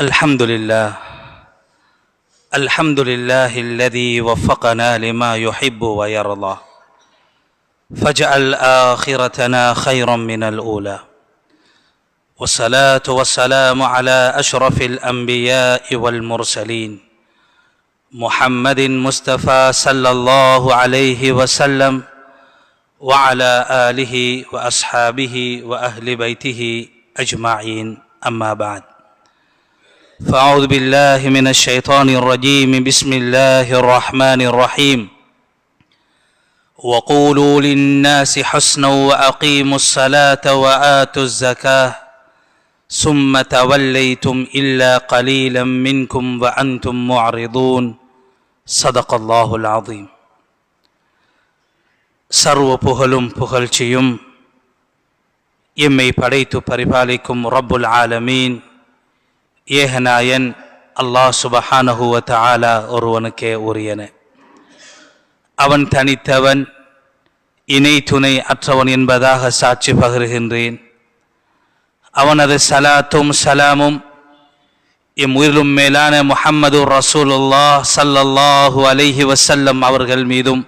الحمد لله الذي وفقنا لما يحب ويرضى فاجعل آخرتنا خيرا من الأولى والصلاة والسلام على أشرف الأنبياء والمرسلين محمد مصطفى صلى الله عليه وسلم وعلى آله وأصحابه وأهل بيته أجمعين أما بعد فأعوذ بالله من الشيطان الرجيم بسم الله الرحمن الرحيم وقولوا للناس حسنا وأقيموا الصلاة وآتوا الزكاة ثم توليتم إلا قليلا منكم وأنتم معرضون صدق الله العظيم. சர்வ புகழும் புகழ்ச்சியும் எம்மை படைத்து பரிபாலிக்கும் ரப்புல் ஆலமீன் ஏகநாயன் அல்லாஹ் சுபஹானஹு வ தஆலா ஒருவனுக்கே உரியன. அவன் தனித்தவன், இணை துணை அற்றவன் என்பதாக சாட்சி பகருகின்றேன். அவனது சலாத்தும் சலாமும் எம் உயிரிலும் மேலான முஹம்மது ரசூலுல்லாஹ் ஸல்லல்லாஹு அலைஹி வஸல்லம் அவர்கள் மீதும்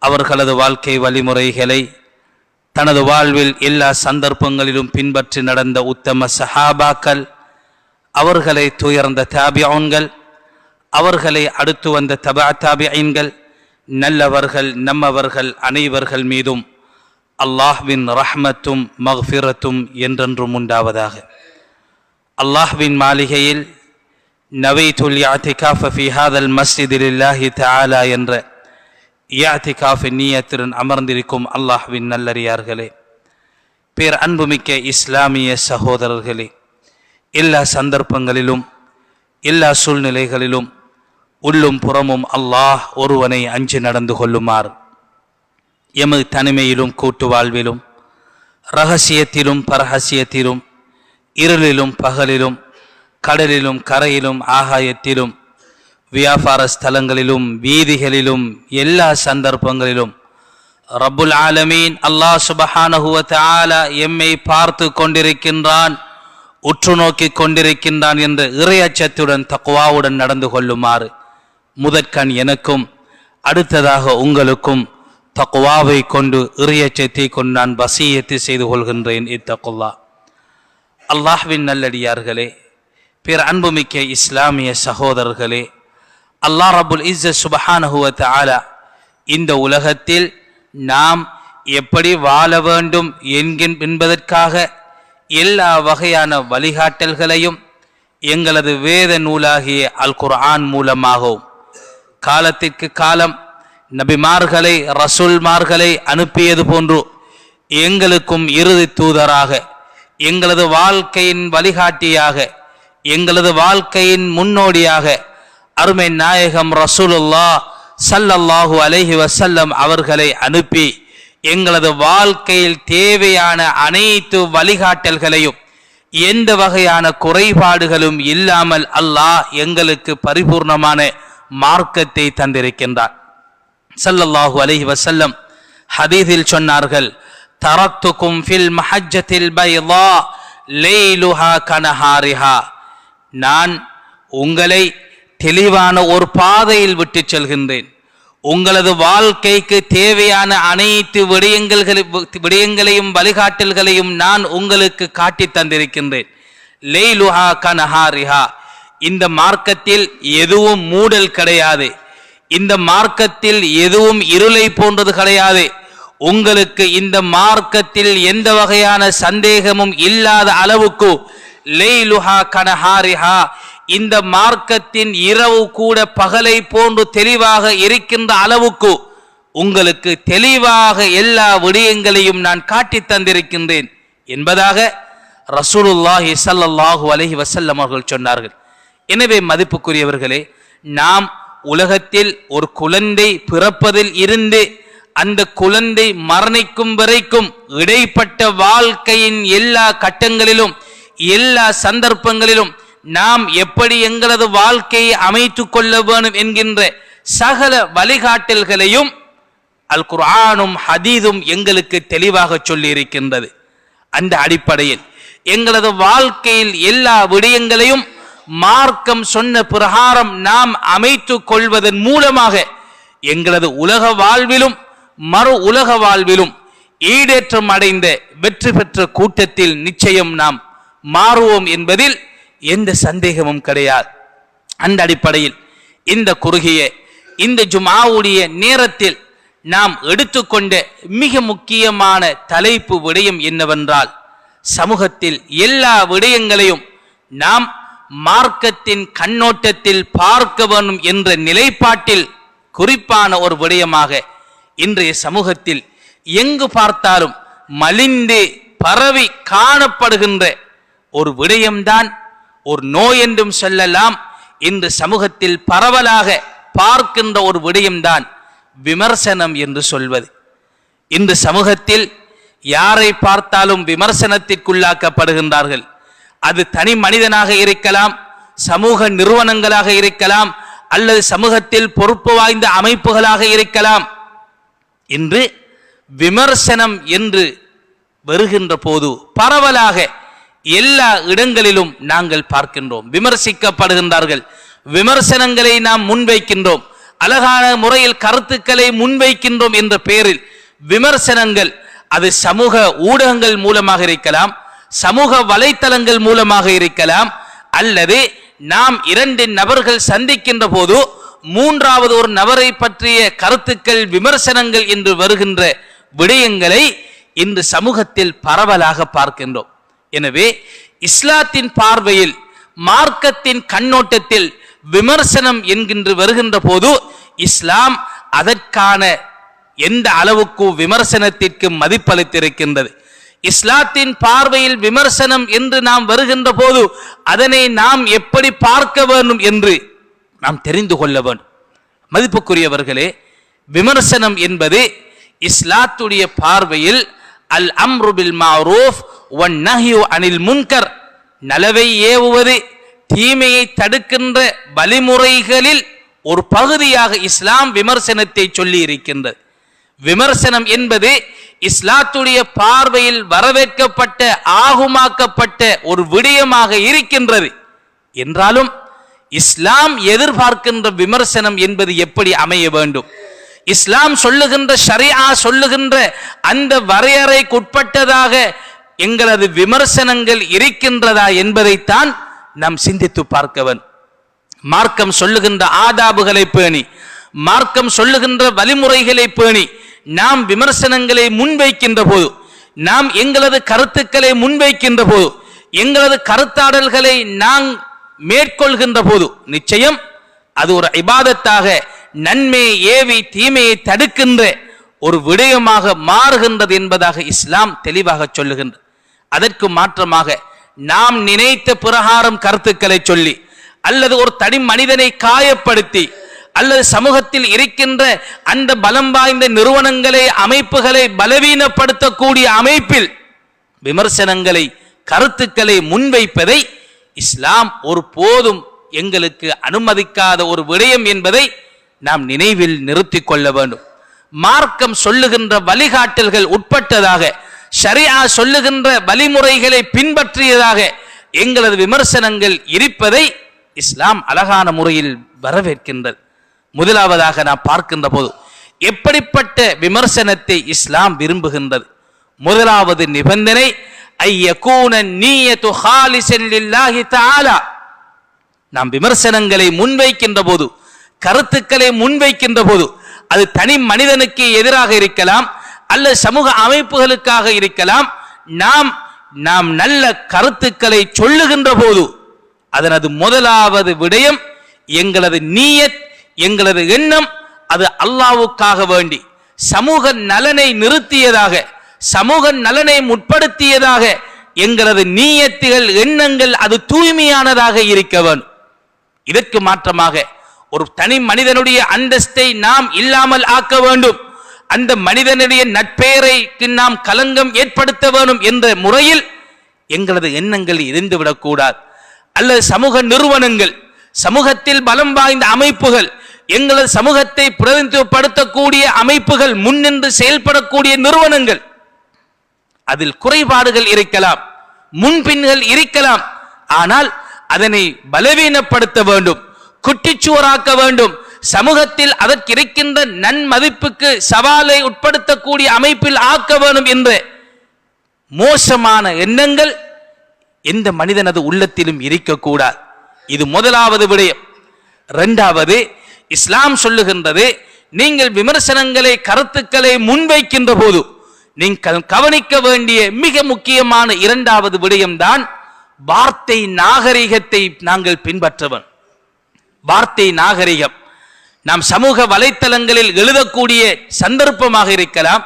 அவர்களது வாழ்க்கை வழிமுறைகளை தனது வாழ்வில் எல்லா சந்தர்ப்பங்களிலும் பின்பற்றி நடந்த உத்தம சஹாபாக்கள், அவர்களை துயர்ந்த தாபிஊன்கள், அவர்களை அடுத்து வந்த தபா தாபிஈன்கள், நல்லவர்கள் நம்மவர்கள் அனைவர்கள் மீதும் அல்லாஹ்வின் ரஹ்மத்தும் மக்ஃபிரத்தும் என்றென்றும் உண்டாவதாக. அல்லாஹ்வின் மாளிகையில் நவைத்துல் இஅ்திகாஃப ஃபீ ஹாதல் மஸ்ஜிதி லில்லாஹி தஆலா என்ற இஅ்திகாஃபின் நியத்துடன் அமர்ந்திருக்கும் அல்லாஹ்வின் நல்லடியார்களே, பேர் அன்புமிக்க இஸ்லாமிய சகோதரர்களே, எல்லா சந்தர்ப்பங்களிலும் எல்லா சூழ்நிலைகளிலும் உள்ளும் புறமும் அல்லாஹ் ஒருவனை அஞ்சி நடந்து கொள்ளுமாறு எமது தனிமையிலும் கூட்டு வாழ்விலும் இரகசியத்திலும் பரஹசியத்திலும் இருளிலும் பகலிலும் கடலிலும் கரையிலும் ஆகாயத்திலும் வியாபார ஸ்தலங்களிலும் வீதிகளிலும் எல்லா சந்தர்ப்பங்களிலும் ரப்புல் ஆலமீன் அல்லாஹ் சுபஹானஹு வ தஆலா எம்மை பார்த்து கொண்டிருக்கின்றான், உற்று நோக்கி கொண்டிருக்கின்றான் என்ற இறையச்சத்துடன் தக்வாவுடன் நடந்து கொள்ளுமாறு முதற்கண் எனக்கும் அடுத்ததாக உங்களுக்கும் தக்வாவை கொண்டு இறையச்சத்தை கொண்டு நான் வசியத்தை செய்து கொள்கின்றேன். இத்தகுல்லா. அல்லாஹ்வின் நல்லடியார்களே, பேர் அன்புமிக்க இஸ்லாமிய சகோதரர்களே, அல்லாஹ் ரப்புல் இஸ்ஸத் சுப்ஹானஹு வ தஆலா இந்த உலகத்தில் நாம் எப்படி வாழ வேண்டும் என்பதற்காக எல்லா வகையான வழிகாட்டல்களையும் எங்களது வேத நூலாகிய அல் குர்ஆன் மூலமாகவும் காலத்திற்கு காலம் நபிமார்களை ரசூல்மார்களை அனுப்பியது போன்று எங்களுக்கும் இறுதி தூதராக, எங்களது வாழ்க்கையின் வழிகாட்டியாக, எங்களது வாழ்க்கையின் முன்னோடியாக அருமை நாயகம் ரசூலுல்லாஹ் ஸல்லல்லாஹு அலைஹி வஸல்லம் அவர்களை அனுப்பி எங்களது வாழ்க்கையில் தேவையான அனைத்து வழிகாட்டல்களையும் எந்த வகையான குறைபாடுகளும் இல்லாமல் அல்லாஹ் எங்களுக்கு பரிபூர்ணமான மார்க்கத்தை தந்திருக்கின்றார். ஸல்லல்லாஹு அலைஹி வஸல்லம் ஹதீஸில் சொன்னார்கள், தரக்துகும் ஃபில் மஹஜ்ஜத்தில் பைதா லைலுஹா கனஹாரிஹா, நான் உங்களை தெளிவான ஒரு பாதையில் விட்டு செல்கின்றேன். உங்களது வாழ்க்கைக்கு தேவையான அனைத்து விடயங்களையும் வழிகாட்டல்களையும் நான் உங்களுக்கு காட்டி தந்திருக்கின்றேன். லைலுஹா கனஹாரிஹா, இந்த மார்க்கத்தில் எதுவும் மூடல் கிடையாது, இந்த மார்க்கத்தில் எதுவும் இருளை போன்றது கிடையாது. உங்களுக்கு இந்த மார்க்கத்தில் எந்த வகையான சந்தேகமும் இல்லாத அளவுக்கு லைலுஹா கனஹாரிஹா, இந்த மார்க்கத்தின் இரவு கூட பகலை போன்று தெளிவாக இருக்கின்ற அளவுக்கு உங்களுக்கு தெளிவாக எல்லா விடயங்களையும் நான் காட்டி தந்திருக்கின்றேன் என்பதாக ரசூலுல்லாஹி ஸல்லல்லாஹு அலைஹி வஸல்லம் அவர்கள் சொன்னார்கள். எனவே மதிப்புக்குரியவர்களே, நாம் உலகத்தில் ஒரு குழந்தை பிறப்பதில் இருந்து அந்த குழந்தை மரணிக்கும் வரைக்கும் இடைப்பட்ட வாழ்க்கையின் எல்லா கட்டங்களிலும் எல்லா சந்தர்ப்பங்களிலும் நாம் எப்படி எங்களது வாழ்க்கையை அமைத்துக் கொள்ள வேண்டும் என்கின்ற சகல வழிகாட்டல்களையும் அல் குர்ஆனும் ஹதீஸும் எங்களுக்கு தெளிவாக சொல்லி இருக்கின்றது. அந்த அடிப்படையில் எங்களது வாழ்க்கையில் எல்லா விடயங்களையும் மார்க்கம் சொன்ன பிரகாரம் நாம் அமைத்துக் கொள்வதன் மூலமாக எங்களது உலக வாழ்விலும் மறு உலக வாழ்விலும் ஈடேற்றம் அடைந்த வெற்றி பெற்ற கூட்டத்தில் நிச்சயம் நாம் மாறுவோம் என்பதில் எந்த சந்தேகமும் கிடையாது. அந்த அடிப்படையில் இந்த குறுகிய இந்த ஜும்ஆவுடைய நேரத்தில் நாம் எடுத்துக்கொண்ட மிக முக்கியமான தலைப்பு விடயம் என்னவென்றால், சமூகத்தில் எல்லா விடயங்களையும் நாம் மார்க்கத்தின் கண்ணோட்டத்தில் பார்க்க வேண்டும் என்ற நிலைப்பாட்டில் குறிப்பான ஒரு விடயமாக இன்றைய சமூகத்தில் எங்கு பார்த்தாலும் மலிந்து பரவி காணப்படுகின்ற ஒரு விடயம்தான், ஒரு நோய் என்றும் சொல்லலாம், இன்று சமூகத்தில் பரவலாக பார்க்கின்ற ஒரு விடயம்தான் விமர்சனம் என்று சொல்வது. இன்று சமூகத்தில் யாரை பார்த்தாலும் விமர்சனத்திற்குள்ளாக்கப்படுகின்றார்கள். அது தனி மனிதனாக இருக்கலாம், சமூக நிறுவனங்களாக இருக்கலாம், அல்லது சமூகத்தில் பொறுப்பு வாய்ந்த அமைப்புகளாக இருக்கலாம். இன்று விமர்சனம் என்று வருகின்ற போது பரவலாக எல்லா இடங்களிலும் நாங்கள் பார்க்கின்றோம். விமர்சிக்கப்படுகின்றார்கள், விமர்சனங்களை நாம் முன்வைக்கின்றோம், அழகான முறையில் கருத்துக்களை முன்வைக்கின்றோம் என்ற பெயரில் விமர்சனங்கள், அது சமூக ஊடகங்கள் மூலமாக இருக்கலாம், சமூக வலைத்தளங்கள் மூலமாக இருக்கலாம், அல்லது நாம் இரண்டு நபர்கள் சந்திக்கின்ற போது மூன்றாவது ஒரு நபரை பற்றிய கருத்துக்கள் விமர்சனங்கள் என்று வருகின்ற விடயங்களை இன்று சமூகத்தில் பரவலாக பார்க்கின்றோம். எனவே இஸ்லாத்தின் பார்வையில் மார்க்கத்தின் கண்ணோட்டத்தில் விமர்சனம் என்கின்ற வருகின்ற போது இஸ்லாம் அதற்கான எந்த அளவுக்கு விமர்சனத்திற்கு மதிப்பளித்திருக்கின்றது, இஸ்லாத்தின் பார்வையில் விமர்சனம் என்று நாம் வருகின்ற போது அதனை நாம் எப்படி பார்க்க வேண்டும் என்று நாம் தெரிந்து கொள்ள வேண்டும். மதிப்புக்குரியவர்களே, விமர்சனம் என்பது இஸ்லாத்துடைய பார்வையில் அல் அம்ரு பில் மஅரூஃப் வன் நஹ்யு அனில் முன்கர், நலவை ஏவுவது தீமையை தடுக்கின்ற வழிமுறைகளில் ஒரு பகுதியாக இஸ்லாம் விமர்சனத்தை சொல்லி இருக்கின்றது. விமர்சனம் என்பது இஸ்லாத்துடைய பார்வையில் வரவேற்கப்பட்ட ஆகுமாக்கப்பட்ட ஒரு விடயமாக இருக்கின்றது. என்றாலும் இஸ்லாம் எதிர்பார்க்கின்ற விமர்சனம் என்பது எப்படி அமைய வேண்டும், இஸ்லாம் சொல்லுகின்ற ஷரியா சொல்லுகின்ற அந்த வரையறைக்குட்பட்டதாக எங்களது விமர்சனங்கள் இருக்கின்றதா என்பதைத்தான் நாம் சிந்தித்து பார்க்கவன். மார்க்கம் சொல்லுகின்ற ஆதாபுகளை பேணி, மார்க்கம் சொல்லுகின்ற வழிமுறைகளை பேணி நாம் விமர்சனங்களை முன்வைக்கின்ற போது, நாம் எங்களது கருத்துக்களை முன்வைக்கின்ற போது, எங்களது கருத்தாடல்களை நாம் மேற்கொள்கின்ற போது நிச்சயம் அது ஒரு இபாதத்தாக, நன்மையை ஏவி தீமையை தடுக்கின்ற ஒரு விடயமாக மாறுகின்றது என்பதாக இஸ்லாம் தெளிவாக சொல்லுகின்றது. அதற்கு மாற்றமாக நாம் நினைத்த பிரகாரம் கருத்துக்களை சொல்லி, அல்லது ஒரு தனி மனிதனை காயப்படுத்தி, அல்லது சமூகத்தில் இருக்கின்ற அந்த பலம் வாய்ந்த நிறுவனங்களை அமைப்புகளை பலவீனப்படுத்தக்கூடிய அமைப்பில் விமர்சனங்களை கருத்துக்களை முன்வைப்பதை இஸ்லாம் ஒரு போதும் எங்களுக்கு அனுமதிக்காத ஒரு விடயம் என்பதை நாம் நினைவில் நிறுத்திக் கொள்ள வேண்டும். மார்க்கம் சொல்லுகின்ற வழிகாட்டல்கள் உட்பட்டதாக, ஷரியா சொல்லுகின்ற வழிமுறைகளை பின்பற்றியதாக எங்களது விமர்சனங்கள் இருப்பதை இஸ்லாம் அழகான முறையில் வரவேற்கின்றது. முதலாவதாக நாம் பார்க்கின்ற போது எப்படிப்பட்ட விமர்சனத்தை இஸ்லாம் விரும்புகின்றது? முதலாவது நிபந்தனை ஐயகூன நிய்யத்து ஹாலிஸன் லில்லாஹி தஆலா. நாம் விமர்சனங்களை முன்வைக்கின்ற போது, கருத்துக்களை முன்வைக்கின்ற போது, அது தனி மனிதனுக்கு எதிராக இருக்கலாம், அல்லது சமூக அமைப்புகளுக்காக இருக்கலாம். நாம் நல்ல கருத்துக்களை சொல்லுகின்ற போது அதனது முதலாவது விடயம் எங்களது நியத், எங்களது எண்ணம் அது அல்லாஹ்வுக்காக வேண்டி சமூக நலனை நிறுத்தியதாக, சமூக நலனை முற்படுத்தியதாக எங்களது நியத்துகள், எண்ணங்கள் அது தூய்மையானதாக இருக்க வேண்டும். இதற்கு மாற்றமாக ஒரு தனி மனிதனுடைய அந்தஸ்தை நாம் இல்லாமல் ஆக்க வேண்டும், அந்த மனிதனுடைய நட்பெயரைக்கு நாம் களங்கம் ஏற்படுத்த வேண்டும் என்ற முறையில் எங்களது எண்ணங்கள் இருந்துவிடக்கூடாது. அல்லது சமூக நிறுவனங்கள், சமூகத்தில் பலம் வாய்ந்த அமைப்புகள், எங்களது சமூகத்தை பிரதிநிதித்துவப்படுத்தக்கூடிய அமைப்புகள், முன்னின்று செயல்படக்கூடிய நிறுவனங்கள், அதில் குறைபாடுகள் இருக்கலாம், முன்பின்கள் இருக்கலாம். ஆனால் அதனை பலவீனப்படுத்த வேண்டும், குட்டிச்சுவராக்க வேண்டும், சமூகத்தில் அதற்கு இருக்கின்ற நன்மதிப்புக்கு சவாலை உட்படுத்தக்கூடிய அமைப்பில் ஆக்க வேண்டும் என்ற மோசமான எண்ணங்கள் எந்த மனிதனது உள்ளத்திலும் இருக்கக்கூடாது. இது முதலாவது விடயம். இரண்டாவது, இஸ்லாம் சொல்லுகின்றது, நீங்கள் விமர்சனங்களை கருத்துக்களை முன்வைக்கின்ற போது நீங்கள் கவனிக்க வேண்டிய மிக முக்கியமான இரண்டாவது விடயம்தான் வார்த்தை நாகரிகத்தை நாங்கள் பின்பற்றவன். வார்த்தை நாகரிகம் நாம் சமூக வலைத்தளங்களில் எழுதக்கூடிய சந்தர்ப்பமாக இருக்கலாம்,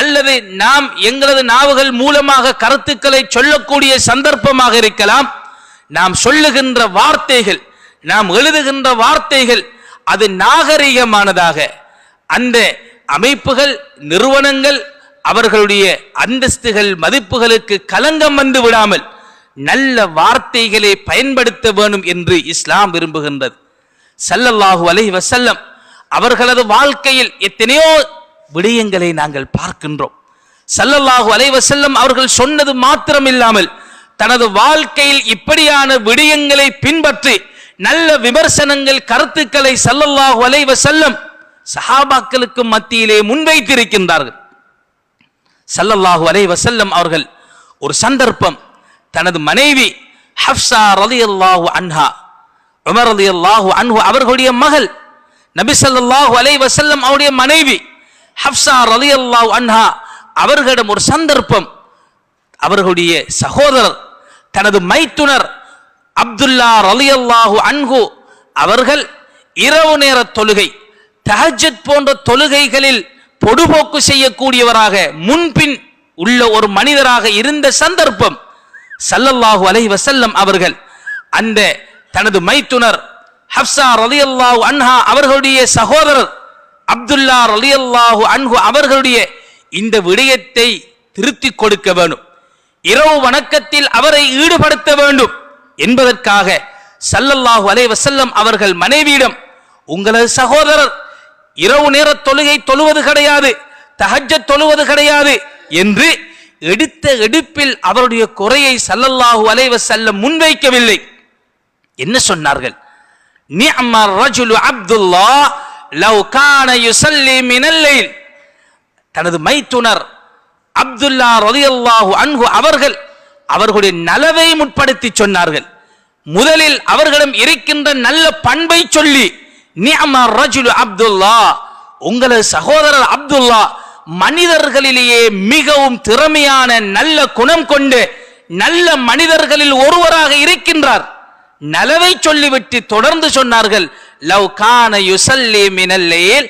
அல்லது நாம் எங்களது நாவுகள் மூலமாக கருத்துக்களை சொல்லக்கூடிய சந்தர்ப்பமாக இருக்கலாம். நாம் சொல்லுகின்ற வார்த்தைகள், நாம் எழுதுகின்ற வார்த்தைகள் அது நாகரிகமானதாக, அந்த அமைப்புகள், நிறுவனங்கள் அவர்களுடைய அந்தஸ்துகள், மதிப்புகளுக்கு களங்கம் வந்து விடாமல் நல்ல வார்த்தைகளை பயன்படுத்த வேண்டும் என்று இஸ்லாம் விரும்புகின்றது. ஸல்லல்லாஹு அலைஹி வஸல்லம் அவர்களது வாழ்க்கையில் எத்தனையோ விடயங்களை நாங்கள் பார்க்கின்றோம். ஸல்லல்லாஹு அலைஹி வஸல்லம் அவர்கள் சொன்னது மாத்திரமில்லாமல் தனது வாழ்க்கையில் இப்படியான விடயங்களை பின்பற்றி நல்ல விமர்சனங்கள், கருத்துக்களை ஸல்லல்லாஹு அலைஹி வஸல்லம் சஹாபாக்களுக்கு மத்தியிலே முன்வைத்திருக்கின்றார்கள். ஸல்லல்லாஹு அலைஹி வஸல்லம் அவர்கள் ஒரு சந்தர்ப்பம் தனது மனைவி ஹஃப்ஸா ரலியல்லாஹு அன்ஹா, உமர் ரலியல்லாஹு அன்ஹு அவர்களுடைய மகள், நபி ஸல்லல்லாஹு அலைஹி வஸல்லம் அவருடைய மனைவி ஹஃப்ஸா ரலியல்லாஹு அன்ஹா அவர்களிடம் ஒரு சந்தர்ப்பம், அவர்களுடைய சகோதரர் தனது மைத்துனர் அப்துல்லா ரலியல்லாஹு அன்ஹு அவர்கள் இரவு நேர தொழுகை, தஹஜ்ஜத் போன்ற தொழுகைகளில் பொடுபோக்கு செய்யக்கூடியவராக முன்பின் உள்ள ஒரு மனிதராக இருந்த சந்தர்ப்பம், ஸல்லல்லாஹு அலைஹி வஸல்லம் அவர்கள் அந்த தனது மைத்துனர் ஹஃப்ஸா ரலியல்லாஹு அன்ஹா அவர்களுடைய சகோதரர் அப்துல்லா ரலியல்லாஹு அன்ஹு அவர்களுடைய இந்த விடயத்தை திருத்தி கொடுக்க வேண்டும், இரவு வணக்கத்தில் அவரை ஈடுபடுத்த வேண்டும் என்பதற்காக ஸல்லல்லாஹு அலைஹி வஸல்லம் அவர்கள் மனைவியிடம், உங்களது சகோதரர் இரவு நேர தொழுகை தொழுவது கிடையாது, தஹஜ்ஜத் தொழுவது கிடையாது என்று எடுத்த எடுப்பில் அவருடைய குறையை ஸல்லல்லாஹு அலைஹி வஸல்லம் முன்வைக்கவில்லை. என்ன சொன்னார்கள்? நிஅமர் ரஜுலு அப்துல்லாஹ் லவ் கான யுஸல்லி மினல் லைல். தனது மைத்துனர் அப்துல்லா ரலியல்லாஹு அன்ஹு அவர்கள் அவர்களுடைய நலவை முற்படுத்தி சொன்னார்கள். முதலில் அவர்களிடம் இருக்கின்ற நல்ல பண்பை சொல்லி, நிஅமர் ரஜுலு அப்துல்லாஹ், உங்களது சகோதரர் அப்துல்லா மனிதர்களிலேயே மிகவும் திறமையான நல்ல குணம் கொண்டு நல்ல மனிதர்களில் ஒருவராக இருக்கின்றார். நலவை சொல்லிவிட்டு தொடர்ந்து சொன்னார்கள், லவ் கான யுஸல்லி மினல் லைல்,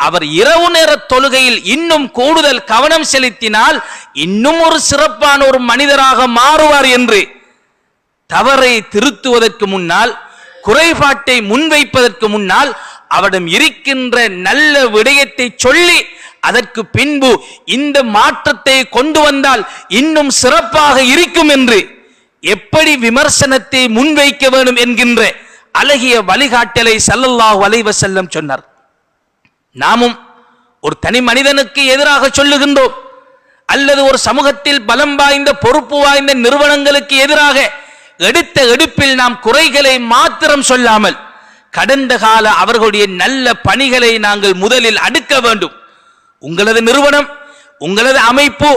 அவர் இரவு நேர தொழுகையில் இன்னும் கூடுதல் கவனம் செலுத்தினால் இன்னும் ஒரு சிறப்பான ஒரு மனிதராக மாறுவார் என்று தவறை திருத்துவதற்கு முன்னால், குறைபாட்டை முன்வைப்பதற்கு முன்னால் அவரிடம் இருக்கின்ற நல்ல விடயத்தை சொல்லி அதற்கு பின்பு இந்த மாற்றத்தை கொண்டு வந்தால் இன்னும் சிறப்பாக இருக்கும் என்று எப்படி விமர்சனத்தை முன்வைக்க வேண்டும் என்கின்ற அழகிய வழிகாட்டலை ஸல்லல்லாஹு அலைஹி வஸல்லம் சொன்னார். நாமும் ஒரு தனி மனிதனுக்கு எதிராக சொல்லுகின்றோம், அல்லது ஒரு சமூகத்தில் பலம் வாய்ந்த பொறுப்பு வாய்ந்த நிறுவனங்களுக்கு எதிராக எடுத்த எடுப்பில் நாம் குறைகளை மாத்திரம் சொல்லாமல் கடந்த கால அவர்களுடைய நல்ல பணிகளை நாங்கள் முதலில் அடுக்க வேண்டும். உங்களது நிறுவனம், உங்களது அமைப்பு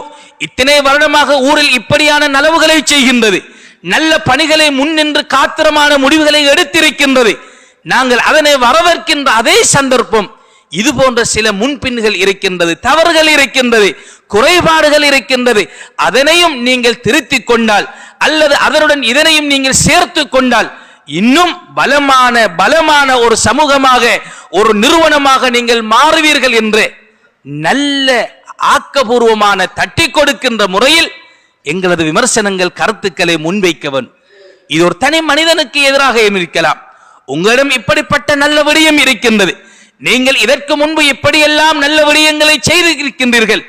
இத்தனை வருடமாக ஊரில் இப்படியான நலவுகளை செய்கின்றது, நல்ல பணிகளை முன்னின்று காத்திரமான முடிவுகளை எடுத்திருக்கின்றது. நாங்கள் அதனை வரவேற்கின்ற அதே சந்தர்ப்பம் இது போன்ற சில முன்பின்கள் இருக்கின்றது, தவறுகள் இருக்கின்றது, குறைபாடுகள் இருக்கின்றது. அதனையும் நீங்கள் திருத்திக் கொண்டால் அல்லது அதனுடன் இதனையும் நீங்கள் சேர்த்து கொண்டால் இன்னும் பலமான ஒரு சமூகமாக, ஒரு நிறுவனமாக நீங்கள் மாறுவீர்கள் என்று நல்ல ஆக்கபூர்வமான தட்டி கொடுக்கின்ற முறையில் எங்களது விமர்சனங்கள், கருத்துக்களை முன்வைக்கவன். இது ஒரு தனி மனிதனுக்கு எதிராக இருக்கலாம். உங்களிடம் இப்படிப்பட்ட நல்ல விடயம் இருக்கின்றது, நீங்கள் இதற்கு முன்பு இப்படியெல்லாம் நல்ல விடயங்களை செய்து இருக்கின்றீர்கள்,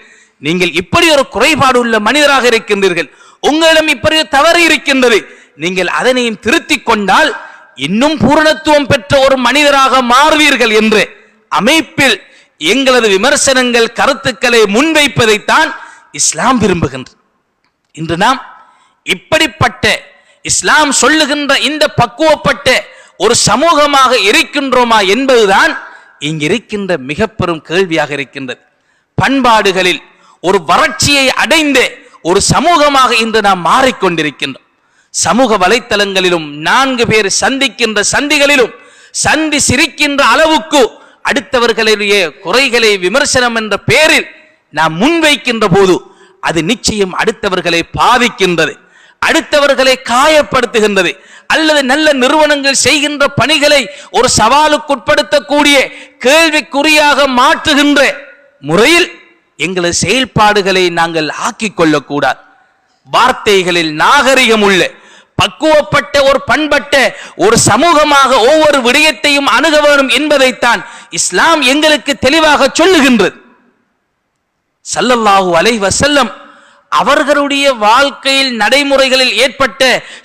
நீங்கள் இப்படி ஒரு குறைபாடு உள்ள மனிதராக இருக்கின்றீர்கள், உங்களிடம் இப்படி தவறு இருக்கின்றது, நீங்கள் அதனையும் திருத்திக் கொண்டால் இன்னும் பூரணத்துவம் பெற்ற ஒரு மனிதராக மாறுவீர்கள் என்று அமைப்பில் எங்களது விமர்சனங்கள், கருத்துக்களை முன்வைப்பதைத்தான் இஸ்லாம் விரும்புகின்றது. இன்று நாம் இப்படிப்பட்ட இஸ்லாம் சொல்லுகின்ற இந்த பக்குவப்பட்ட ஒரு சமூகமாக இருக்கின்றோமா என்பதுதான் இங்கிருக்கின்ற மிக பெரும் கேள்வியாக இருக்கின்றது. பண்பாடுகளில் ஒரு வறட்சியை அடைந்த ஒரு சமூகமாக இன்று நாம் மாறிக்கொண்டிருக்கின்றோம். சமூக வலைத்தளங்களிலும் 4 பேர் சந்திக்கின்ற சந்திகளிலும் சந்தி சிரிக்கின்ற அளவுக்கு அடுத்தவர்களுடைய குறைகளை விமர்சனம் என்ற பெயரில் நாம் முன்வைக்கின்ற போது அது நிச்சயம் அடுத்தவர்களை பாதிக்கின்றது, அடுத்தவர்களை காயப்படுத்துகின்றது, அல்லது நல்ல நிறுவனங்கள் செய்கின்ற பணிகளை ஒரு சவாலுக்குட்படுத்தக்கூடிய கேள்விக்குறியாக மாற்றுகின்ற முறையில் எங்களது செயல்பாடுகளை நாங்கள் ஆக்கிக் கொள்ளக்கூடாது. வார்த்தைகளில் நாகரிகம் உள்ள பக்குவப்பட்ட ஒரு பண்பட்ட ஒரு சமூகமாக ஒவ்வொரு விடயத்தையும் அணுக வேண்டும் என்பதைத்தான் இஸ்லாம் எங்களுக்கு தெளிவாக சொல்லுகின்றது. ஸல்லல்லாஹு அலைஹி வஸல்லம் அவர்களுடைய வாழ்க்கையில் நடைமுறைகளில் ஏற்பட்ட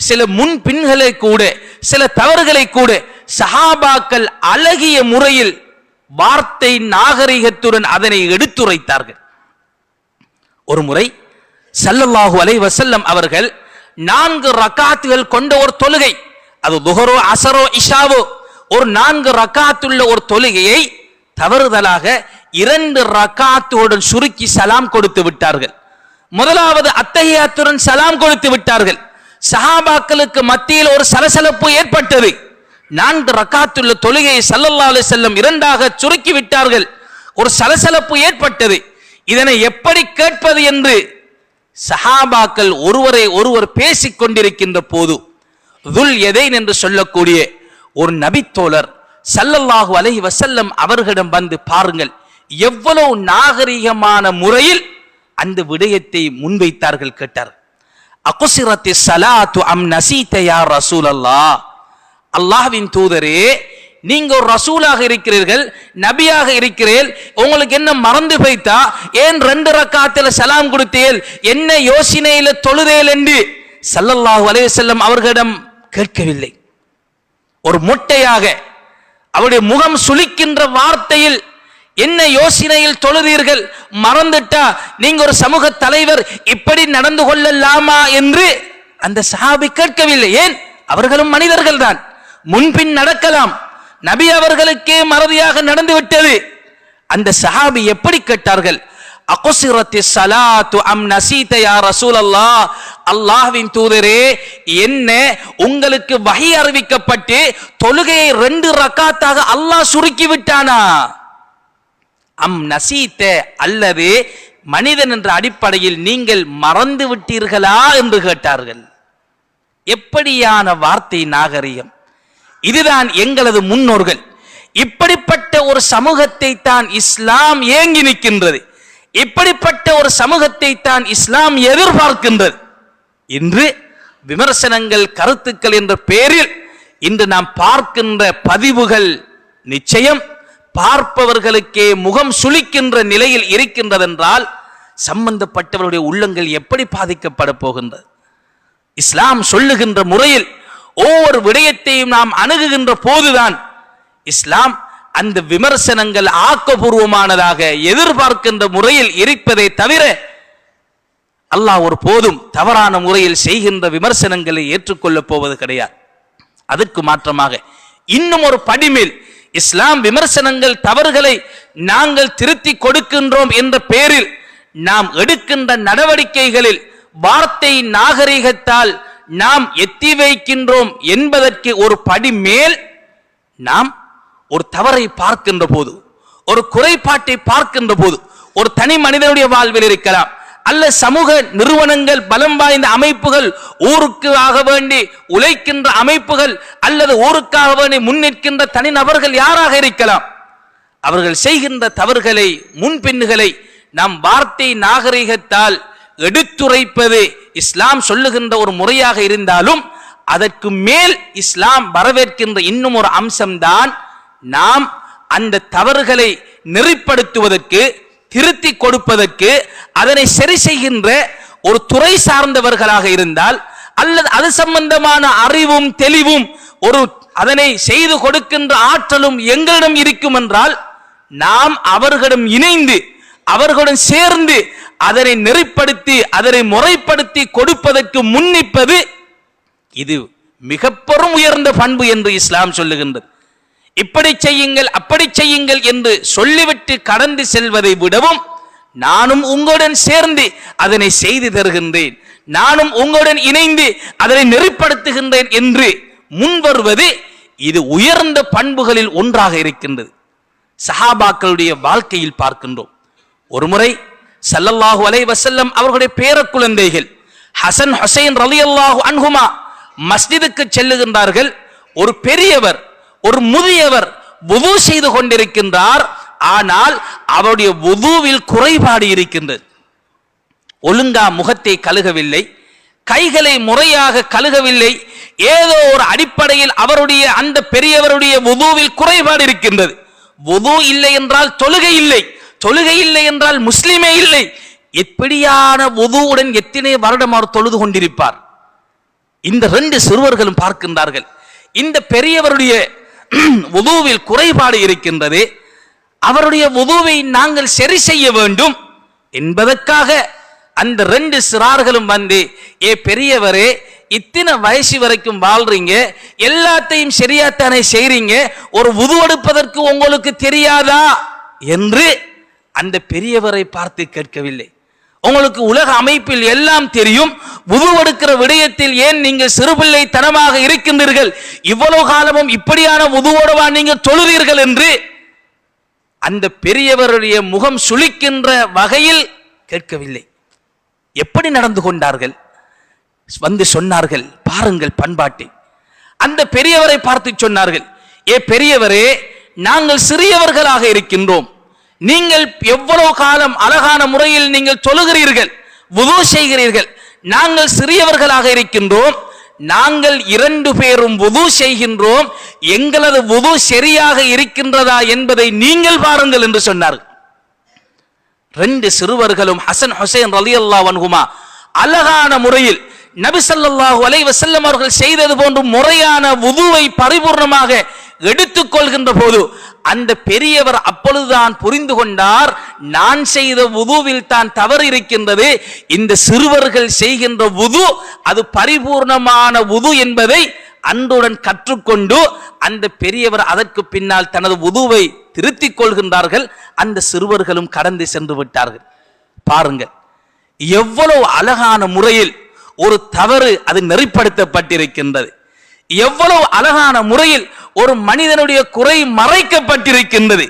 சில முன்பின்களை கூட, சில தவறுகளை கூட சஹாபாக்கள் அழகிய முறையில் வார்த்தை நாகரிகத்துடன் அதனை எடுத்துரைத்தார்கள். ஒரு முறை ஸல்லல்லாஹு அலைஹி வஸல்லம் அவர்கள் 4 ரக்காத்துகள் கொண்ட ஒரு தொழுகை, அது துஹரோ அஸரோ இஷாவோ, ஒரு 4 ரக்காத்துள்ள ஒரு தொழுகையை தவறுதலாக 2 ரக்காத்துடன் சுருக்கி சலாம் கொடுத்து விட்டார்கள். முதலாவது அத்தஹியாத்துடன் சலாம் கொடுத்து விட்டார்கள். சஹாபாக்களுக்கு மத்தியில் ஒரு சலசலப்பு ஏற்பட்டது. 4 ரக்காத்துள்ள தொழுகையை ஸல்லல்லாஹு அலைஹி வஸல்லம் 2ஆக சுருக்கி விட்டார்கள். ஒரு சலசலப்பு ஏற்பட்டது. இதனை எப்படி கேட்பது என்று சஹாபாக்கள் ஒருவரை ஒருவர் பேசிக் கொண்டிருக்கின்ற போது துல் யதைன் என்று சொல்லக்கூடிய ஒரு நபித்தோழர் ஸல்லல்லாஹு அலைஹி வஸல்லம் அவர்களிடம் வந்து பாருங்கள், எவ்வளவு நாகரிகமான முறையில் அந்த விடயத்தை முன்வைத்தார்கள். கேட்டார், அகுஸிரத்தி ஸலாத்து அம் நஸீத யா ரசூலல்லாஹ், அல்லாஹ்வின் தூதரே, நீங்க ஒரு ரசூலாக இருக்கிறீர்கள், நபியாக இருக்கிறீர்கள், உங்களுக்கு என்ன மறந்து போய்த்தா? ஏன் 2 ரக்காத்துல சலாம் கொடுத்தீர்கள், என்ன யோசனையில தொழுதேல் என்று ஸல்லல்லாஹு அலைஹி வஸல்லம் அவர்களிடம் கேட்கவில்லை. ஒரு மொட்டையாக அவருடைய முகம் சுளிக்கின்ற வார்த்தையில் என்ன யோசனையில் தொழுதீர்கள், மறந்துட்டா நீங்க ஒரு சமூக தலைவர், இப்படி நடந்து கொள்ளலாமா என்று அந்த சஹாபி கேட்கவில்லை. ஏன்? அவர்களும் மனிதர்கள் தான், முன்பின் நடக்கலாம். நபி அவர்களுக்கே மறதியாக நடந்து விட்டது. அந்த சஹாபி எப்படி கேட்டார்கள், அகுஸிரத்தி ஸலாத்து அம் நஸீத யா ரசூலல்லாஹ், அல்லாஹ்வின் தூதரே, என்ன உங்களுக்கு வஹி அறிவிக்கப்பட்டு தொழுகையை 2 ரக்காத்தாக அல்லாஹ் சுருக்கி விட்டானா? அம் நஸீத, அல்லது மனிதன் என்ற அடிப்படையில் நீங்கள் மறந்து விட்டீர்களா என்று கேட்டார்கள். எப்படியான வார்த்தை நாகரிகம்! இதுதான் எங்களது முன்னோர்கள். இப்படிப்பட்ட ஒரு சமூகத்தை தான் இஸ்லாம் ஏங்கி நிற்கின்றது. இப்படிப்பட்ட ஒரு சமூகத்தை தான் இஸ்லாம் எதிர்பார்க்கின்றது. இன்று விமர்சனங்கள், கருத்துக்கள் என்ற பெயரில் இன்று நாம் பார்க்கின்ற பதிவுகள் நிச்சயம் பார்ப்பவர்களுக்கே முகம் சுளிக்கின்ற நிலையில் இருக்கின்றதென்றால் சம்பந்தப்பட்டவருடைய உள்ளங்கள் எப்படி பாதிக்கப்பட போகின்றது? இஸ்லாம் சொல்லுகின்ற முறையில் ஒவ்வொரு விடயத்தையும் நாம் அணுகுகின்ற போதுதான் இஸ்லாம் அந்த விமர்சனங்கள் ஆக்கப்பூர்வமானதாக எதிர்பார்க்கின்ற முறையில் இருப்பதை தவிர அல்லாஹ் ஒரு போதும் தவறான முறையில் செய்கின்ற விமர்சனங்களை ஏற்றுக்கொள்ளப் போவது கிடையாது. அதற்கு மாற்றமாக இன்னும் ஒரு படிமேல் இஸ்லாம் விமர்சனங்கள், தவறுகளை நாங்கள் திருத்தி கொடுக்கின்றோம் என்ற பெயரில் நாம் எடுக்கின்ற நடவடிக்கைகளில் வார்த்தை நாகரிகத்தால் நாம் எத்தி வைக்கின்றோம் என்பதற்கு ஒரு படி மேல் நாம் ஒரு தவறை பார்க்கின்ற போது, ஒரு குறைபாட்டை பார்க்கின்ற போது, ஒரு தனி மனிதனுடைய வாழ்வில் இருக்கலாம், அல்ல சமூக நிறுவனங்கள், பலம் வாய்ந்த அமைப்புகள், ஊருக்காக வேண்டி உழைக்கின்ற அமைப்புகள், அல்லது ஊருக்காக வேண்டி முன்னிற்கின்ற தனிநபர்கள் யாராக இருக்கலாம், அவர்கள் செய்கின்ற தவறுகளை, முன்பின்னுகளை நாம் வார்த்தை நாகரிகத்தால் எடுத்துரைப்பது இஸ்லாம் சொல்லுகின்ற ஒரு முறையாக இருந்தாலும் அதற்கு மேல் இஸ்லாம் வரவேற்கின்ற இன்னும் ஒரு அம்சம்தான் நாம் அந்த தவறுகளை நெறிப்படுத்துவதற்கு, திருத்தி கொடுப்பதற்கு, அதனை சரி செய்கின்ற ஒரு துறை சார்ந்தவர்களாக இருந்தால், அல்லது அது சம்பந்தமான அறிவும் தெளிவும் ஒரு அதனை செய்து கொடுக்கின்ற ஆற்றலும் எங்களிடம் இருக்கும் என்றால் நாம் அவர்களிடம் இணைந்து, அவர்களுடன் சேர்ந்து அதனை நெறிப்படுத்தி அதனை முறைப்படுத்தி கொடுப்பதற்கு முன்னிப்பது இது மிக பெரும் உயர்ந்த பண்பு என்று இஸ்லாம் சொல்லுகின்றது. இப்படி செய்யுங்கள் அப்படி செய்யுங்கள் என்று சொல்லிவிட்டு கடந்து செல்வதை விடவும் நானும் உங்களுடன் சேர்ந்து அதனை செய்து தருகின்றேன், நானும் உங்களுடன் இணைந்து அதனை நெறிப்படுத்துகின்றேன் என்று முன்வருவது இது உயர்ந்த பண்புகளில் ஒன்றாக இருக்கின்றது. சஹாபாக்களுடைய வாழ்க்கையில் பார்க்கின்றோம். ஒருமுறை ஸல்லல்லாஹு அலைஹி வஸல்லம் அவர்களுடைய பேர குழந்தைகள் ஹசன் ஹுசைன் ரலியல்லாஹு அன்ஹுமா மஸ்ஜிதுக்கு செல்லுகின்றார்கள். ஒரு பெரியவர் ஒரு முதியவர் வுது செய்து கொண்டிருக்கின்றார். ஆனால் அவருடைய வுதுவில் குறைபாடு இருக்கின்றது. ஒழுங்கா முகத்தை கழுகவில்லை, கைகளை முறையாக கழுகவில்லை. ஏதோ ஒரு அடிப்படையில் அவருடைய அந்த பெரியவருடைய வுதுவில் குறைபாடு இருக்கின்றது. வுது இல்லை என்றால் தொழுகை இல்லை, தொழுகை இல்லை என்றால் முஸ்லிமே இல்லை. எப்படியான வுதுவுடன் எத்தனை வருடம் அவர் தொழுது கொண்டிருப்பார்? இந்த ரெண்டு சிறுவர்களும் பார்க்கின்றார்கள், இந்த பெரியவருடைய வுதுவில் குறைபாடு இருக்கின்றது, அவருடைய வுதுவை நாங்கள் சரி செய்ய வேண்டும் என்பதற்காக அந்த ரெண்டு சிறார்களும் வந்து, ஏ பெரியவரே, இத்தனை வயசு வரைக்கும் வாழ்றீங்க, எல்லாத்தையும் சரியாத்தானே செய்றீங்க, ஒரு வுது எடுப்பதற்கு உங்களுக்கு தெரியாதா என்று அந்த பெரியவரை பார்த்து கேட்கவில்லை. உங்களுக்கு உலக அமைப்பில் எல்லாம் தெரியும், வுது எடுக்கிற விடயத்தில் ஏன் நீங்கள் சிறுபிள்ளை தனமாக இருக்கின்றீர்கள், இவ்வளவு காலமும் இப்படியான வுதுவோடவா நீங்கள் தொழுதீர்கள் என்று அந்த பெரியவருடைய முகம் சுளிக்கின்ற வகையில் கேட்கவில்லை. எப்படி நடந்து கொண்டார்கள்? வந்து சொன்னார்கள், பாருங்கள் பண்பாட்டை. அந்த பெரியவரை பார்த்து சொன்னார்கள், ஏ பெரியவரே, நாங்கள் சிறியவர்களாக இருக்கின்றோம், நீங்கள் எவ்வளவு காலம் அழகான முறையில் நீங்கள் தொழுகிறீர்கள், வுது செய்கிறீர்கள், நாங்கள் சிறியவர்களாக இருக்கின்றோம், நாங்கள் இரண்டு பேரும் வுது செய்கின்றோம், எங்களது வுது சரியாக இருக்கின்றதா என்பதை நீங்கள் பாருங்கள் என்று சொன்னார்கள். ரெண்டு சிறுவர்களும் ஹசன் ஹுசைன் ரலியல்லாஹு அன்ஹுமா அழகான முறையில் நபி ஸல்லல்லாஹு அலைஹி வஸல்லம் அவர்கள் செய்தது போன்று முறையான வுதுவை பரிபூர்ணமாக எடுத்துக்கொள்கின்ற போது அந்த பெரியவர் அப்பொழுதுதான் புரிந்து கொண்டார், நான் செய்த வுதுவில் தான் தவறு இருக்கின்றது, இந்த சிறுவர்கள் செய்கின்ற வுது அது பரிபூர்ணமான வுது என்பதை அன்றுடன் கற்றுக்கொண்டு அந்த பெரியவர் அதற்கு பின்னால் தனது வுதுவை திருத்திக் கொள்கின்றார்கள். அந்த சிறுவர்களும் கடந்து சென்று விட்டார்கள். பாருங்கள் எவ்வளவு அழகான முறையில் ஒரு தவறு அது நெறிப்படுத்தப்பட்டிருக்கின்றது, எவ்வளவு அழகான முறையில் ஒரு மனிதனுடைய குறை மறைக்கப்பட்டிருக்கின்றது.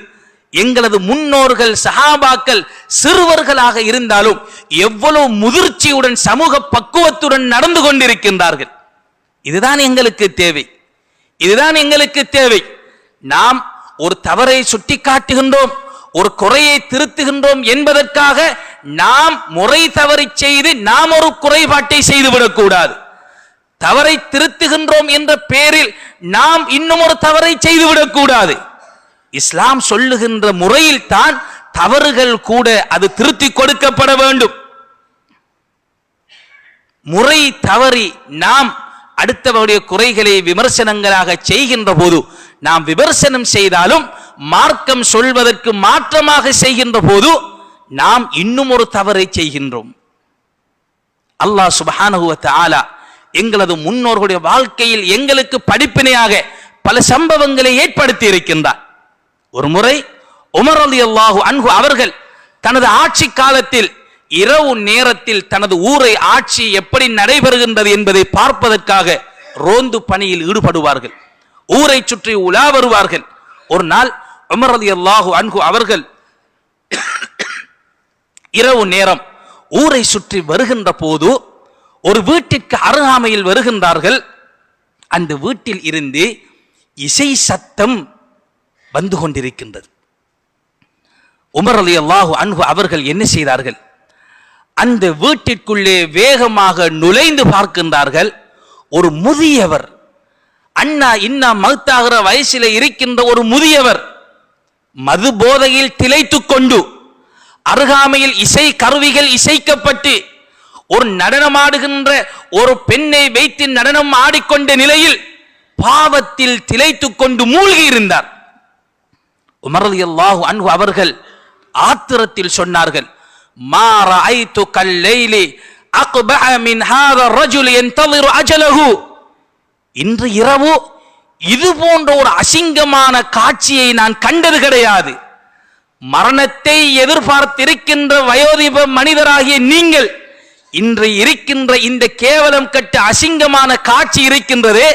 எங்களது முன்னோர்கள் சஹாபாக்கள் சிறுவர்களாக இருந்தாலும் எவ்வளவு முதிர்ச்சியுடன் சமூக பக்குவத்துடன் நடந்து கொண்டிருக்கின்றார்கள். இதுதான் எங்களுக்கு தேவை, இதுதான் எங்களுக்கு தேவை. நாம் ஒரு தவறை சுட்டி காட்டுகின்றோம், ஒரு குறையை திருத்துகின்றோம் என்பதற்காக நாம் முறை தவறி செய்து நாம் ஒரு குறைபாட்டை செய்துவிடக் கூடாது. தவறை திருத்துகின்றோம் என்ற பெயரில் நாம் இன்னும் ஒரு தவறை செய்துவிடக் கூடாது. இஸ்லாம் சொல்லுகின்ற முறையில் தான் தவறுகள் கூட அது திருத்தி கொடுக்கப்பட வேண்டும். முறை தவறி நாம் அடுத்தவருடைய குறைகளை விமர்சனங்களாக செய்கின்ற போது, நாம் விமர்சனம் செய்தாலும் மார்க்கம் சொல்வதற்கு மாற்றமாக செய்கின்ற போது நாம் இன்னும் ஒரு தவறை செய்கின்றோம். அல்லாஹ் சுப்ஹானஹு வ தஆலா எங்களது முன்னோர்களுடைய வாழ்க்கையில் எங்களுக்கு படிப்பினையாக பல சம்பவங்களை ஏற்படுத்தி இருக்கின்றார். ஒரு முறை உமர் ரலியல்லாஹு அன்ஹு அவர்கள் தனது ஆட்சி காலத்தில் இரவு நேரத்தில் தனது ஊரை ஆட்சி எப்படி நடைபெறுகின்றது என்பதை பார்ப்பதற்காக ரோந்து பணியில் ஈடுபடுவார்கள், ஊரை சுற்றி உலா வருவார்கள். ஒரு நாள் உமர் ரலியல்லாஹு அன்ஹு அவர்கள் இரவு நேரம் ஊரை சுற்றி வருகின்ற போது ஒரு வீட்டிற்கு அருகாமையில் வருகின்றார்கள். அந்த வீட்டில் இருந்து இசை சத்தம் வந்து கொண்டிருக்கின்றது. உமர் ரலியல்லாஹு அன்ஹு அவர்கள் என்ன செய்தார்கள்? அந்த வீட்டிற்குள்ளே வேகமாக நுழைந்து பார்க்கின்றார்கள். ஒரு முதியவர், அண்ணா இன்னா மௌத்தாகிற வயசில் இருக்கின்ற ஒரு முதியவர் மது போதையில் திளைத்துக் கொண்டு அருகாமையில் இசை கருவிகள் இசைக்கப்பட்டு ஒரு நடனமாடுகின்ற ஒரு பெண்ணை வைத்து நடனம் ஆடிக்கொண்ட நிலையில் பாவத்தில் திளைத்துக் கொண்டு மூழ்கி இருந்தார். உமர் ரலியல்லாஹு அன்ஹு அவர்கள் ஆத்திரத்தில் சொன்னார்கள், மா ரஅய்து கல்லைலி அக்பஹ மின் ஹாதா الرجل ينتظر اجله. இன்று இரவு இது போன்ற ஒரு அசிங்கமான காட்சியை நான் கண்டது கிடையாது. மரணத்தை எதிர்பார்த்திருக்கின்ற வயோதிப மனிதராகிய நீங்கள் இன்று இருக்கின்ற இந்த கேவலம் கட்ட அசிங்கமான காட்சி இருக்கின்றதே,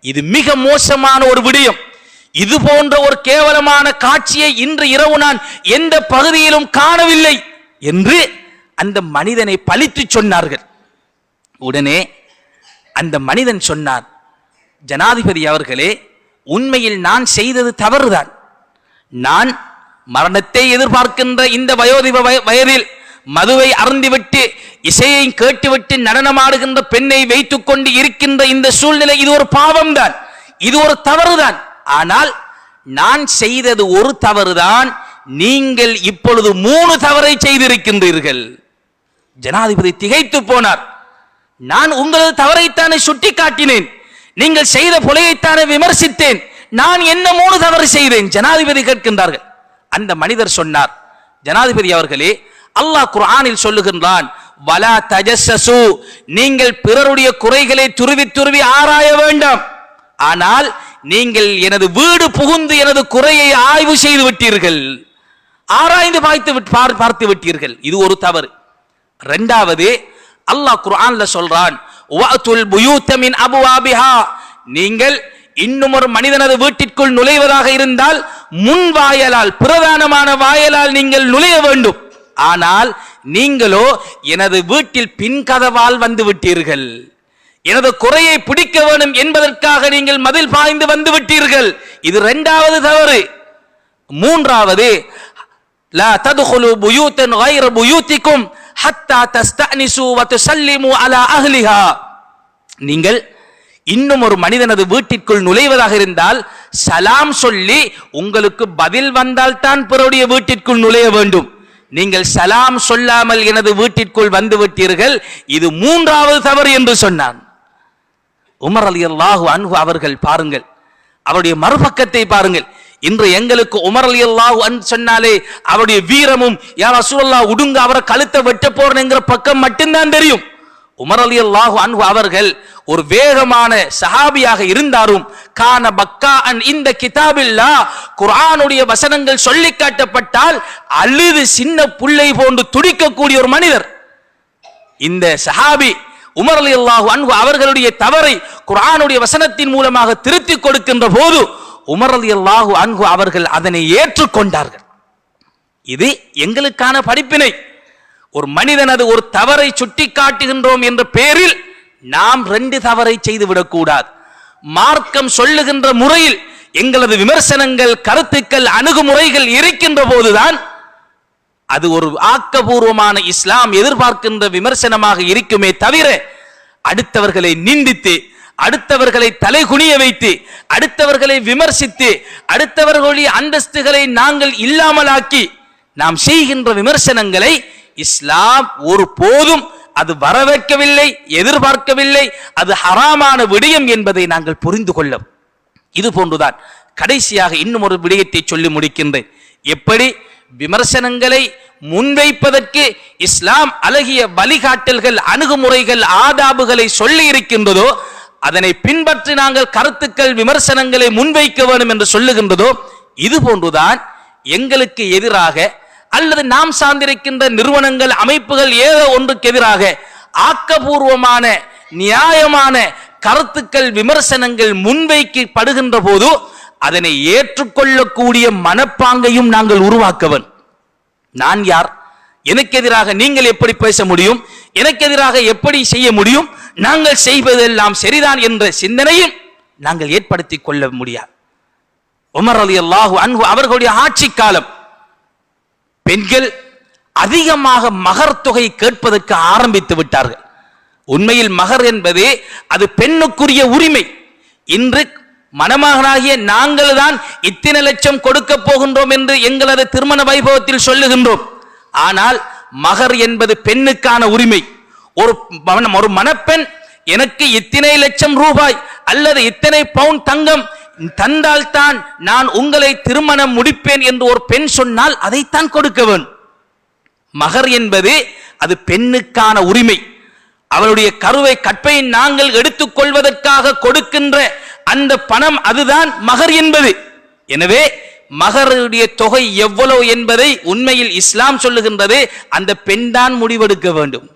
இது மிக மோசமான ஒரு விடயம். இது போன்ற ஒரு கேவலமான காட்சியை இன்று இரவு நான் எந்த பகுதியிலும் காணவில்லை என்று அந்த மனிதனை பழித்து சொன்னார்கள். உடனே அந்த மனிதன் சொன்னார், ஜனாதிபதி அவர்களே, உண்மையில் நான் செய்தது தவறுதான். நான் மரணத்தை எதிர்பார்க்கின்ற இந்த வயோதிப வயதில் மதுவை அருந்திவிட்டு இசையை கேட்டுவிட்டு நடனமாடுகின்ற பெண்ணை வைத்துக் கொண்டு இருக்கின்ற இந்த சூழ்நிலை, இது ஒரு பாவம் தான், இது ஒரு தவறுதான். ஆனால் நான் செய்தது ஒரு தவறுதான், நீங்கள் இப்பொழுது 3 தவறை செய்திருக்கின்றீர்கள். ஜனாதிபதி திகைத்து போனார். நான் உங்களது தவறைத்தானே சுட்டி காட்டினேன், நீங்கள் செய்த கொலையைத்தானே விமர்சித்தேன், நான் என்ன 3 தவறு செய்தேன்? ஜனாதிபதி கேட்கின்றார்கள். அந்த மனிதர் சொன்னார், ஜனாதிபதி அவர்களே, அல்லாஹ் குர்ஆனில் சொல்லுகின்றான், வலா தஜஸ்ஸசு, நீங்கள் பிறருடைய குறைகளை துருவி துருவி ஆராய வேண்டாம். ஆனால் நீங்கள் எனது வீடு புகுந்து எனது குறையை ஆய்வு செய்து விட்டீர்கள், ஆராய்ந்து பார்த்து விட்டீர்கள். இது ஒரு தவறு. இரண்டாவது, அல்லாஹ் குர்ஆன்ல சொல்றான், வஅத்துல் புயூத மின் அபுவாபிஹா, நீங்கள் இன்னும் ஒரு மனிதனது வீட்டிற்குள் நுழைவதாக இருந்தால் முன் வாயலால், பிரதானமான வாயலால் நீங்கள் நுழைய வேண்டும். ஆனால் நீங்களோ எனது வீட்டில் பின் கதவால் வந்து விட்டீர்கள். எனது குறையை பிடிக்க வேண்டும் என்பதற்காக நீங்கள் மதில் பாய்ந்து வந்து விட்டீர்கள். இது இரண்டாவது தவறு. மூன்றாவது, லா ததுகுலு புயூதன் கைர புயூதிக்கும் ஹத்தா தஸ்தஅனிசு வ துஸல்லிமு அலா அஹ்லிஹா, நீங்கள் இன்னும் ஒரு மனிதனது வீட்டிற்குள் நுழைவதாக இருந்தால் சலாம் சொல்லி உங்களுக்கு பதில் வந்தால் தான் பிறருடைய வீட்டிற்குள் நுழைய வேண்டும். நீங்கள் சலாம் சொல்லாமல் எனது வீட்டிற்குள் வந்து விட்டீர்கள், இது மூன்றாவது தவறு என்று சொன்னான். உமர் ரலியல்லாஹு அன்ஹு அவர்கள் பாருங்கள், அவருடைய மறுபக்கத்தை பாருங்கள். இன்று எங்களுக்கு உமர் ரலியல்லாஹு அன்ஹு சொன்னாலே அவருடைய வீரமும், யா ரசூலல்லாஹ் உடுங்க அவரை கழுத்தை வெட்ட போறேன் என்கிற பக்கம் மட்டும்தான் தெரியும். உமர் ரலியல்லாஹு அன்ஹு அவர்கள் ஒரு வேகமான சஹாபியாக இருந்தாரும், கான பக்காஅன் இந்த கிதாபில்லாஹ், குர்ஆனுடைய வசனங்கள் சொல்லி காட்டப்பட்டால் அழுது சின்ன புள்ளை போன்று துடிக்கக்கூடிய ஒரு மனிதர். இந்த சஹாபி உமர் ரலியல்லாஹு அன்ஹு அவர்களுடைய தவறை குர்ஆனுடைய வசனத்தின் மூலமாக திருத்திக் கொடுக்கின்ற போது உமர் ரலியல்லாஹு அன்ஹு அவர்கள் அதனை ஏற்றுக்கொண்டார்கள். இது எங்களுக்கான படிப்பினை. ஒரு மனிதனது ஒரு தவறை சுட்டி காட்டுகின்றோம் என்ற பெயரில் நாம் 2 தவறை செய்துவிடக் கூடாது. மார்க்கம் சொல்லுகின்ற முறையில் எங்களது விமர்சனங்கள், கருத்துக்கள், அணுகுமுறைகள் இருக்கின்ற போதுதான் அது ஒரு ஆக்கபூர்வமான இஸ்லாம் எதிர்பார்க்கின்ற விமர்சனமாக இருக்குமே தவிர, அடுத்தவர்களை நிந்தித்து, அடுத்தவர்களை தலைகுனிய வைத்து, அடுத்தவர்களை விமர்சித்து, அடுத்தவர்களுடைய அந்தஸ்துகளை நாங்கள் இல்லாமலாக்கி நாம் செய்கின்ற விமர்சனங்களை இஸ்லாம் ஒரு போதும் அது வரவேற்கவில்லை, எதிர்பார்க்கவில்லை. அது ஹராமான விடயம் என்பதை நாங்கள் புரிந்து கொள்ள. இது போன்றுதான் கடைசியாக இன்னும் ஒரு விடயத்தை சொல்லி முடிக்கின்றேன். எப்படி விமர்சனங்களை முன்வைப்பதற்கு இஸ்லாம் அழகிய வழிகாட்டல்கள், அணுகுமுறைகள், ஆதாபுகளை சொல்லி இருக்கின்றதோ, அதனை பின்பற்றி நாங்கள் கருத்துக்கள், விமர்சனங்களை முன்வைக்க வேண்டும் என்று சொல்லுகின்றதோ, இது போன்றுதான் எங்களுக்கு எதிராக அல்லது நாம் சார்ந்திருக்கின்ற நிறுவனங்கள், அமைப்புகள் ஏதோ ஒன்றுக்கு எதிராக ஆக்கபூர்வமான நியாயமான கருத்துக்கள், விமர்சனங்கள் முன்வைக்கப்படுகின்ற போது அதனை ஏற்றுக்கொள்ளக்கூடிய மனப்பாங்கையும் நாங்கள் உருவாக்கவன். நான் யார்? எனக்கு எதிராக நீங்கள் எப்படி பேச முடியும்? எனக்கு எதிராக எப்படி செய்ய முடியும்? நாங்கள் செய்வதெல்லாம் சரிதான் என்ற சிந்தனையும் நாங்கள் ஏற்படுத்திக் கொள்ள முடியாது. உமர் ரலியல்லாஹு அன்ஹு அவர்களுடைய ஆட்சி காலம் பெண்கள் அதிகமாக மகர் தொகை கேட்பதற்கு ஆரம்பித்து விட்டார்கள். உண்மையில் மகர் என்பது அது பெண்ணுக்குரிய உரிமை. இன்று மணமகனாகிய நாங்கள் தான் இத்தனை லட்சம் கொடுக்க போகின்றோம் என்று எங்களது திருமண வைபவத்தில் சொல்லுகின்றோம். ஆனால் மகர் என்பது பெண்ணுக்கான உரிமை. ஒரு மணப்பெண் எனக்கு இத்தனை லட்சம் ரூபாய் அல்லது இத்தனை பவுண்ட் தங்கம் தந்தால்தான் நான் உங்களை திருமணம் முடிப்பேன் என்று ஒரு பெண் சொன்னால் அதைத்தான் கொடுக்க வேண்டும். மகர் என்பது அது பெண்ணுக்கான உரிமை. அவளுடைய கருவை கற்பை நாங்கள் எடுத்துக்கொள்வதற்காக கொடுக்கின்ற அந்த பணம், அதுதான் மகர் என்பது. எனவே மகருடைய தொகை எவ்வளவு என்பதை உண்மையில் இஸ்லாம் சொல்லுகின்றது, அந்த பெண் தான் முடிவெடுக்க வேண்டும்.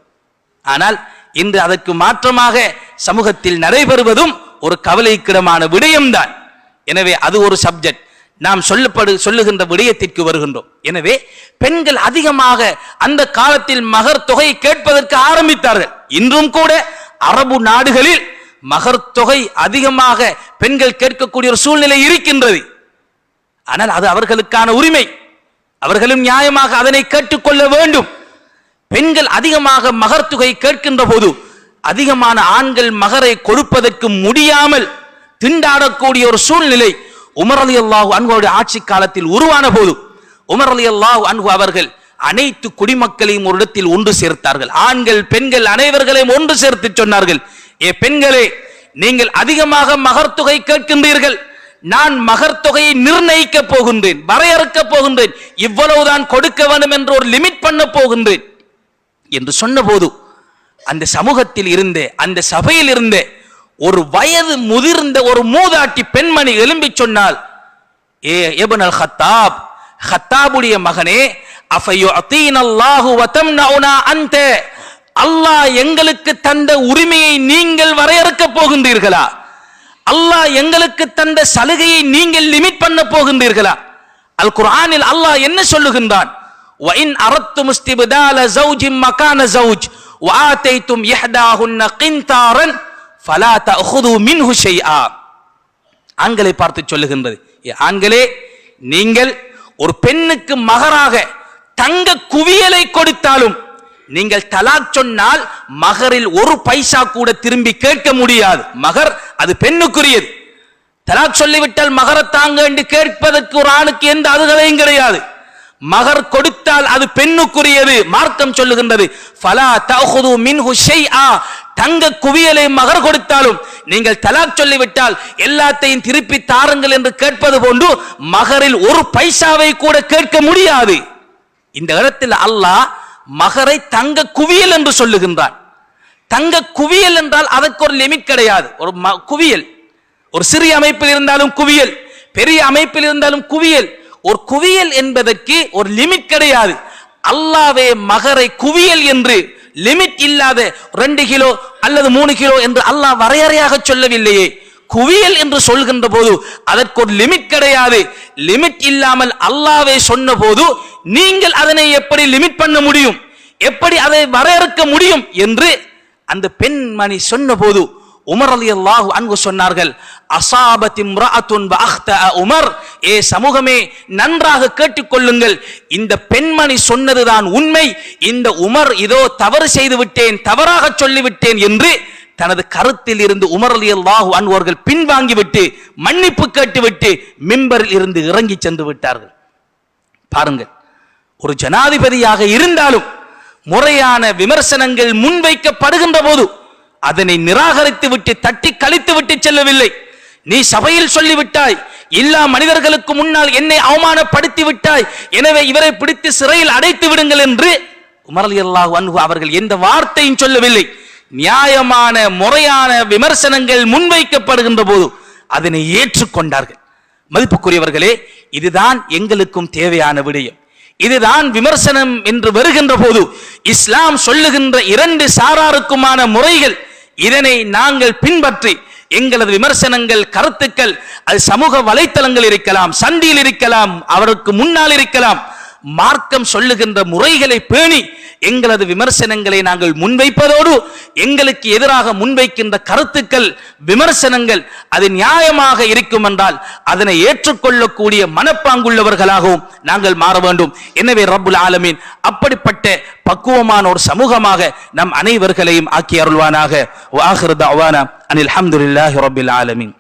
ஆனால் இன்று அதற்கு மாற்றமாக சமூகத்தில் நடைபெறுவதும் ஒரு கவலைக்கிடமான விடயம்தான். எனவே அது ஒரு சப்ஜெக்ட். நாம் சொல்லுகின்ற விடயத்திற்கு வருகின்றோம். எனவே பெண்கள் அதிகமாக அந்த காலத்தில் மகர் தொகை கேட்பதற்கு ஆரம்பித்தார்கள். இன்றும் கூட அரபு நாடுகளில் மகர் தொகை அதிகமாக பெண்கள் கேட்கக்கூடிய ஒரு சூழ்நிலை இருக்கின்றது. ஆனால் அது அவர்களுக்கான உரிமை, அவர்களும் நியாயமாக அதனை கேட்டுக்கொள்ள வேண்டும். பெண்கள் அதிகமாக மகர் தொகை கேட்கின்ற போது அதிகமான ஆண்கள் மகரை கொடுப்பதற்கு முடியாமல் திண்டாடக்கூடிய ஒரு சூழ்நிலை உமர் ரலியல்லாஹு அன்ஹுவுடைய ஆட்சி காலத்தில் உருவான போது உமர் ரலியல்லாஹு அன்ஹு அவர்கள் அனைத்து குடிமக்களையும் ஒரு இடத்தில் ஒன்று சேர்த்தார்கள். ஆண்கள் பெண்கள் அனைவர்களையும் ஒன்று சேர்த்து சொன்னார்கள், ஏ பெண்களே, நீங்கள் அதிகமாக மகர் தொகை கேட்கின்றீர்கள், நான் மகர் தொகையை நிர்ணயிக்க போகின்றேன், வரையறுக்க போகின்றேன், இவ்வளவுதான் கொடுக்க வேண்டும் என்று ஒரு லிமிட் பண்ண போகின்றேன் என்று சொன்னபோது அந்த சமூகத்தில் இருந்த, அந்த சபையில் இருந்த ஒரு வயது முதிர்ந்த ஒரு மூதாட்டி பெண்மணி எழும்பி சொன்னால், ஏ இப்னு அல்-கத்தாப், கத்தாபுடைய மகனே, அஃபயுஅதீனல்லாஹு வ தம்னஉனா அன்த, அல்லாஹ் எங்களுக்கு தந்த உரிமையை நீங்கள் வரையறுக்க போகின்றீர்களா? அல்லாஹ் எங்களுக்கு தந்த சலுகையை நீங்கள் லிமிட் பண்ண போகின்றீர்களா? அல் குர்ஆனில் அல்லாஹ் என்ன சொல்லுகின்றான்? வ இன் அரத்தும் இஸ்திப்தால ஜௌஜின் மகான ஜௌஜ் வ ஆதைதும் இஹ்தாஹுன்ன கின்தாரன் ஃபலா தஅخذு மின்ஹு ஷைஆ. ஆண்களை பார்த்து சொல்லுகின்றது, ஆண்களே, நீங்கள் ஒரு பெண்ணுக்கு மகராக தங்க குவியலை கொடுத்தாலும் நீங்கள் தலாக் சொன்னால் மகரில் ஒரு பைசா கூட திரும்பி கேட்க முடியாது. மகர் அது பெண்ணுக்குரியது. தலாக் சொல்லிவிட்டால் மகரை தாங்க என்று கேட்பதற்கு ஒரு ஆணுக்கு எந்த அதுகளையும் கிடையாது. மகர் கொடுத்தால் அது பெண்ணுக்குரியது. மார்க்கம் சொல்லுகின்றது, ஃபலா தஅخذு மின்ஹு ஷைஆ, தங்க குவியலை மகர் கொடுத்தாலும் நீங்கள் தலாக் சொல்லிவிட்டால் எல்லாத்தையும் திருப்பி தாருங்கள் என்று கேட்பது போன்று மகரில் ஒரு பைசாவை கூட கேட்க முடியாது. இந்த இடத்தில் அல்லாஹ் மகரை தங்க குவியல் என்று சொல்லுகின்றான். தங்க குவியல் என்றால் அதற்கு ஒரு லிமிட் கிடையாது. ஒரு குவியல், ஒரு சிறிய அமைப்பில் இருந்தாலும் குவியல், பெரிய அமைப்பில் இருந்தாலும் குவியல். ஒரு குவியல் என்பதற்கு ஒரு லிமிட் கிடையாது. அல்லாஹ்வே மகரை குவியல் என்று லிமிட் இல்லாத 2 கிலோ அல்லது 3 கிலோ என்று அல்லாஹ் வரையறையாக சொல்லவில்லையே. குவியல் என்று சொல்கின்ற போது அதற்கு ஒரு லிமிட் கிடையாது. லிமிட் இல்லாமல் அல்லாஹ்வே சொன்ன போது நீங்கள் அதனை எப்படி லிமிட் பண்ண முடியும், எப்படி அதை வரையறுக்க முடியும் என்று அந்த பெண்மணி சொன்ன போது உமர் ரலியல்லாஹு அன்ஹு சொன்னார்கள், அஸாபத் இம்ரஅத்துன் வ அக்தஅ உமர், ஏ சமூகமே நன்றாக கேட்டுக்கொள்ளுங்கள், இந்த பெண்மணி சொன்னதுதான் உண்மை, இந்த உமர் இதோ தவறு செய்து விட்டேன், தவறாக சொல்லிவிட்டேன் என்று தனது கருத்தில் இருந்து உமர் ரலியல்லாஹு அன்ஹு அவர்கள் பின்வாங்கிவிட்டு மன்னிப்பு கேட்டுவிட்டு மிம்பரில் இருந்து இறங்கி சென்று விட்டார்கள். பாருங்கள், ஒரு ஜனாதிபதியாக இருந்தாலும் முறையான விமர்சனங்கள் முன்வைக்கப்படுகின்ற போது அதனை நிராகரித்து விட்டு தட்டி கழித்து விட்டு செல்லவில்லை. நீ சபையில் சொல்லிவிட்டாய், எல்லா மனிதர்களுக்கு முன்னால் என்னை அவமானப்படுத்தி விட்டாய், எனவே இவரை பிடித்து சிறையில் அடைத்து விடுங்கள் என்று உமர் ரலியல்லாஹு அன்ஹு அவர்கள் எந்த வார்த்தையும் சொல்லவில்லை. நியாயமான முறையான விமர்சனங்கள் முன்வைக்கப்படுகின்ற போது அதனை ஏற்றுக்கொண்டார்கள். மதிப்புக்குரியவர்களே, இதுதான் எங்களுக்கும் தேவையான விடயம். இதுதான் விமர்சனம் என்று வருகின்ற போது இஸ்லாம் சொல்லுகின்ற 2 சாராருக்குமான முறைகள். இதனை நாங்கள் பின்பற்றி எங்களது விமர்சனங்கள், கருத்துக்கள், அது சமூக வலைத்தளங்கள் இருக்கலாம், சந்தியில் இருக்கலாம், அவருக்கு முன்னால் இருக்கலாம், மார்க்கம் சொல்லுகின்ற முறைகளை பேணி எங்களது விமர்சனங்களை நாங்கள் முன்வைப்பதோடு எங்களுக்கு எதிராக முன்வைக்கின்ற கருத்துக்கள், விமர்சனங்கள் அது நியாயமாக இருக்கும் என்றால் அதனை ஏற்றுக்கொள்ளக்கூடிய மனப்பாங்குள்ளவர்களாகவும் நாங்கள் மாற வேண்டும். எனவே ரப்புல் ஆலமீன் அப்படிப்பட்ட பக்குவமான ஒரு சமூகமாக நம் அனைவர்களையும் ஆக்கி அருள்வானாக. வ ஆகிரு தஅவானா அனில் ஹம்துலில்லாஹி ரப்பில் ஆலமீன்.